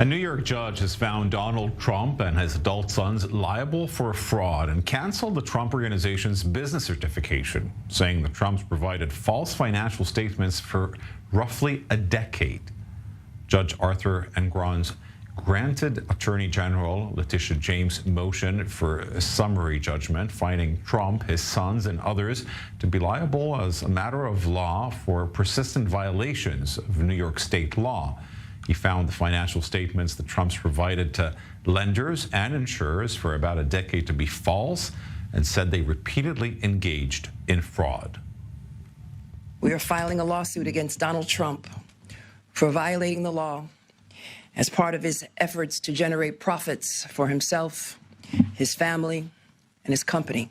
A New York judge has found Donald Trump and his adult sons liable for fraud and canceled the Trump Organization's business certification, saying the Trumps provided false financial statements for roughly a decade. Judge Arthur Engrons granted Attorney General Letitia James' motion for a summary judgment, finding Trump, his sons, and others to be liable as a matter of law for persistent violations of New York state law. He found the financial statements the Trumps provided to lenders and insurers for about a decade to be false and said they repeatedly engaged in fraud. We are filing a lawsuit against Donald Trump for violating the law as part of his efforts to generate profits for himself, his family, and his company.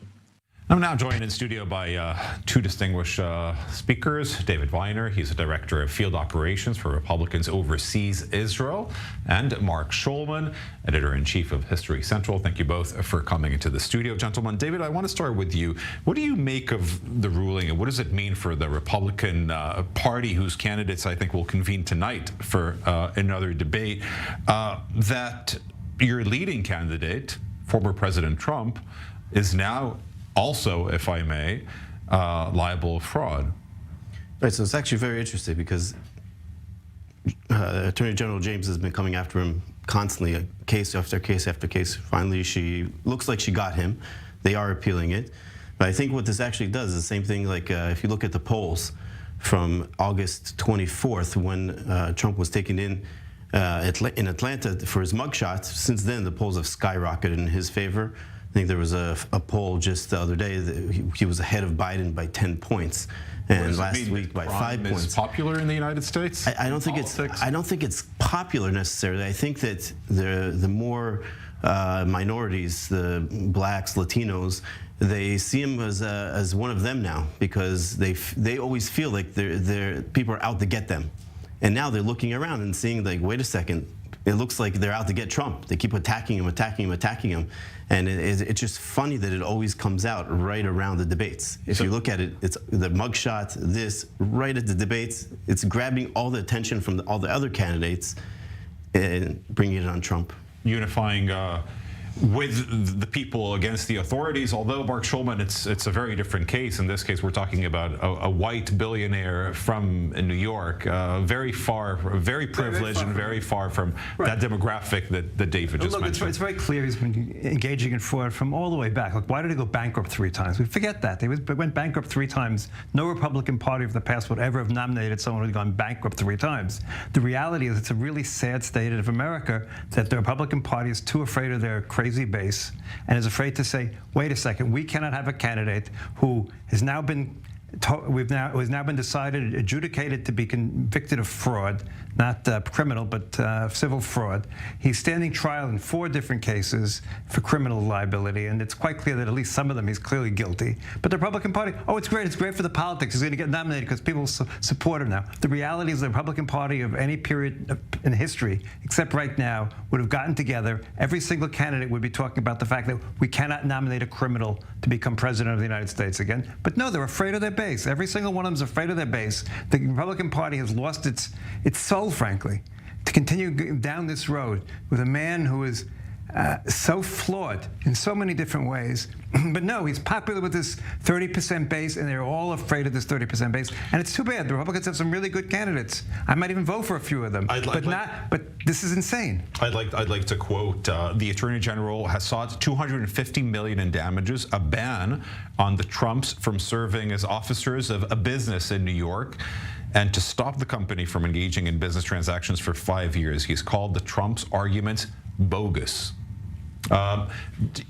I'm now joined in studio by two distinguished speakers. David Wiener, he's the Director of Field Operations for Republicans Overseas Israel, and Marc Shulman, Editor-in-Chief of History Central. Thank you both for coming into the studio. Gentlemen, David, I want to start with you. What do you make of the ruling, and what does it mean for the Republican Party, whose candidates I think will convene tonight for another debate, that your leading candidate, former President Trump, is now also, if I may, liable of fraud? Right, so it's actually very interesting because Attorney General James has been coming after him constantly, case after case after case. Finally, she looks like she got him. They are appealing it. But I think what this actually does is the same thing like if you look at the polls from August 24th when Trump was taken in Atlanta for his mugshot. Since then, the polls have skyrocketed in his favor. I think there was a poll just the other day that he was ahead of Biden by 10 points, and last week by 5 points. Is popular in the United States? I don't think it's popular necessarily. I think that the more minorities, the blacks, Latinos, they see him as one of them now because they always feel like people are out to get them, and now they're looking around and seeing like, wait a second. It looks like they're out to get Trump. They keep attacking him, attacking him, attacking him. And it's just funny that it always comes out right around the debates. If you look at it, it's the mugshot, this, right at the debates. It's grabbing all the attention from all the other candidates and bringing it on Trump. Unifying with the people against the authorities, although Marc Shulman, it's a very different case. In this case, we're talking about a white billionaire from New York, very privileged and very far from that demographic that David just mentioned. It's very clear he's been engaging in fraud from all the way back. Like, why did he go bankrupt 3 times? We forget that. They went bankrupt 3 times. No Republican Party of the past would ever have nominated someone who had gone bankrupt 3 times. The reality is it's a really sad state of America that the Republican Party is too afraid of their crazy base and is afraid to say, wait a second, we cannot have a candidate who has now been decided, adjudicated to be convicted of fraud, not criminal, but civil fraud. He's standing trial in 4 different cases for criminal liability, and it's quite clear that at least some of them he's clearly guilty. But the Republican Party, oh, it's great for the politics. He's going to get nominated because people support him now. The reality is the Republican Party of any period in history, except right now, would have gotten together. Every single candidate would be talking about the fact that we cannot nominate a criminal to become president of the United States again. But no, they're afraid of their base. Every single one of them is afraid of their base. The Republican Party has lost its soul, frankly, to continue down this road with a man who is so flawed in so many different ways. But no, he's popular with this 30% base, and they're all afraid of this 30% base. And it's too bad. The Republicans have some really good candidates. I might even vote for a few of them. But this is insane. I'd like to quote the Attorney General has sought $250 million in damages, a ban on the Trumps from serving as officers of a business in New York, and to stop the company from engaging in business transactions for 5 years. He's called the Trumps' arguments bogus.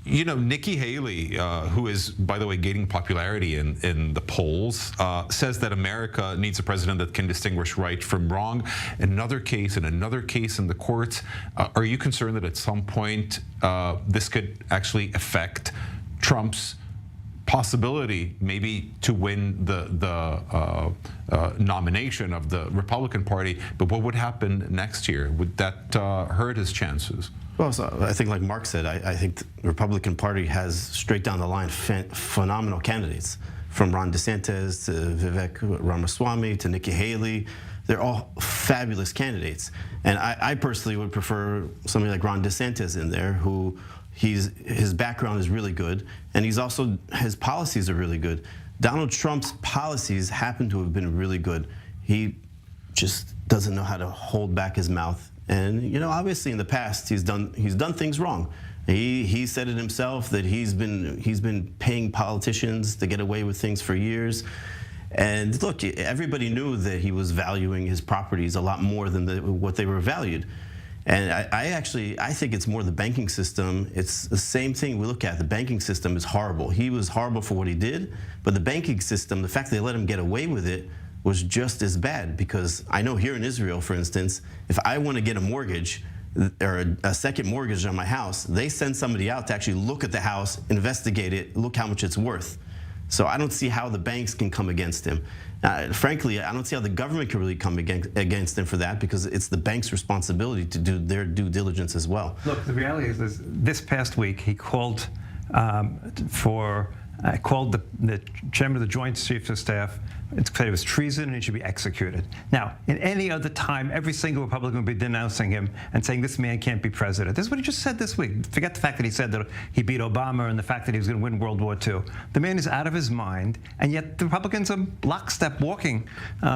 You know, Nikki Haley, who is, by the way, gaining popularity in the polls, says that America needs a president that can distinguish right from wrong. Another case in the courts. Are you concerned that at some point this could actually affect Trump's possibility maybe to win the nomination of the Republican Party? But what would happen next year? Would that hurt his chances? Well, so I think like Mark said, I think the Republican Party has straight down the line phenomenal candidates, from Ron DeSantis to Vivek Ramaswamy to Nikki Haley. they're all fabulous candidates. And I personally would prefer somebody like Ron DeSantis in there, who his background is really good, and his policies are really good. Donald Trump's policies happen to have been really good. He just doesn't know how to hold back his mouth. And obviously in the past he's done things wrong. He said it himself that he's been paying politicians to get away with things for years. And look, everybody knew that he was valuing his properties a lot more than what they were valued. And I think it's more the banking system. It's the same thing we look at. The banking system is horrible. He was horrible for what he did, but the banking system, the fact they let him get away with it, was just as bad. Because I know here in Israel, for instance, if I want to get a mortgage or a second mortgage on my house, they send somebody out to actually look at the house, investigate it, look how much it's worth. So I don't see how the banks can come against him. Frankly, I don't see how the government can really come against him for that, because it's the bank's responsibility to do their due diligence as well. Look, the reality is this past week he called called the chairman of the Joint Chiefs of Staff. It said it was treason and he should be executed. Now, in any other time, every single Republican would be denouncing him and saying this man can't be president. This is what he just said this week. Forget the fact that he said that he beat Obama and the fact that he was going to win World War II. The man is out of his mind, and yet the Republicans are lockstep walking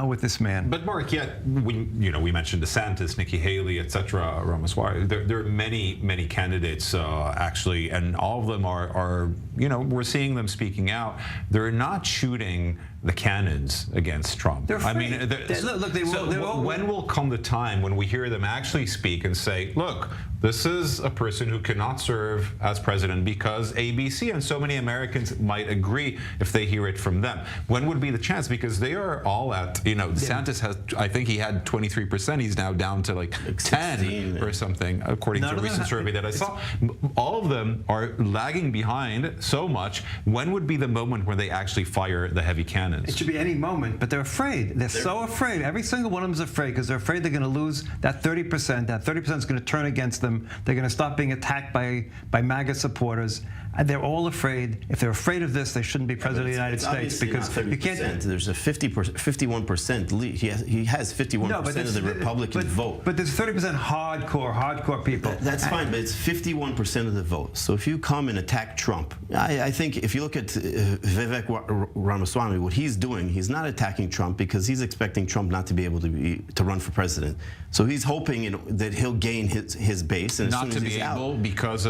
with this man. But Mark, yet we mentioned DeSantis, Nikki Haley, etc., Ramaswamy. There are many candidates actually, and all of them are we're seeing them speaking out. They're not shooting the cannons against Trump. They're afraid. When will come the time when we hear them actually speak and say, look, this is a person who cannot serve as president because ABC, and so many Americans might agree if they hear it from them. When would be the chance? Because they are all at, DeSantis has, I think he had 23%. He's now down to like 10 or something, according to a recent survey that I saw. All of them are lagging behind so much. When would be the moment when they actually fire the heavy cannons? It should be any moment, but they're afraid. They're so afraid. Every single one of them is afraid because they're afraid they're going to lose that 30%. That 30% is going to turn against them. They're going to stop being attacked by MAGA supporters. And they're all afraid. If they're afraid of this, they shouldn't be president of the United States, because you can't. There's a 51% lead. He has 51% of the Republican vote. But there's 30% hardcore people. That's fine, but it's 51% of the vote. So if you come and attack Trump, I think if you look at Vivek Ramaswamy, what he's doing, he's not attacking Trump because he's expecting Trump not to be able to run for president. So he's hoping that he'll gain his base, and not to be able because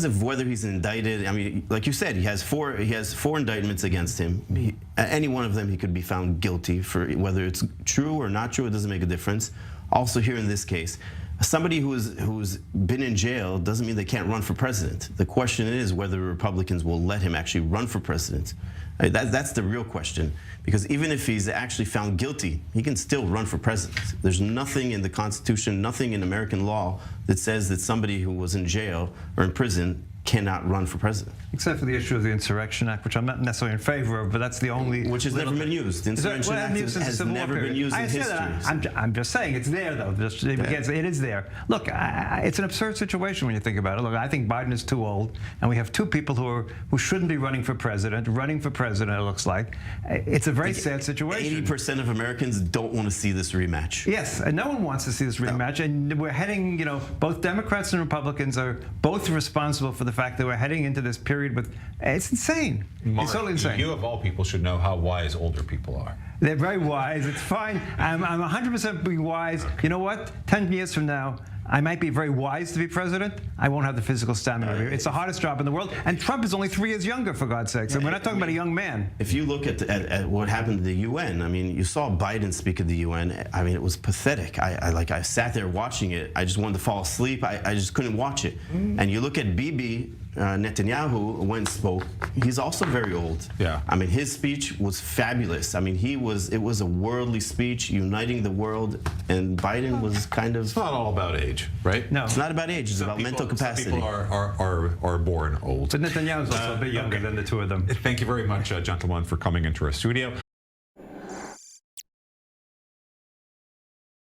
of whether he's indicted. I mean, like you said, he has four indictments against him. Any one of them he could be found guilty for. Whether it's true or not true, it doesn't make a difference. Also here in this case, somebody who's been in jail doesn't mean they can't run for president. The question is whether Republicans will let him actually run for president. That's the real question, because even if he's actually found guilty, he can still run for president. There's nothing in the Constitution, nothing in American law that says that somebody who was in jail or in prison cannot run for president. Except for the issue of the Insurrection Act, which I'm not necessarily in favor of, but that's the only... Which has never been used. The Insurrection Act has never been used in history. I'm just saying it's there, though. It is there. Look, it's an absurd situation when you think about it. Look, I think Biden is too old, and we have two people who shouldn't be running for president, it looks like. It's a very sad situation. 80% of Americans don't want to see this rematch. Yes, and no one wants to see this rematch, and we're heading, both Democrats and Republicans are both responsible for the fact that we're heading into this period with, it's insane. Mark, it's totally insane. You of all people should know how wise older people are. They're very wise. It's fine. I'm 100% being wise. You know what? 10 years from now, I might be very wise to be president. I won't have the physical stamina. It's the hardest job in the world. And Trump is only 3 years younger, for God's sakes. And we're not talking about a young man. If you look at what happened to the UN, I mean, you saw Biden speak at the UN. I mean, it was pathetic. I sat there watching it. I just wanted to fall asleep. I just couldn't watch it. And you look at Bibi Netanyahu, when he spoke, he's also very old. Yeah. I mean, his speech was fabulous. I mean, it was a worldly speech, uniting the world, and Biden was kind of... It's not all about age, right? No. It's not about age, it's about mental capacity. Some people are born old. But Netanyahu's also a bit younger than the two of them. Thank you very much, gentlemen, for coming into our studio.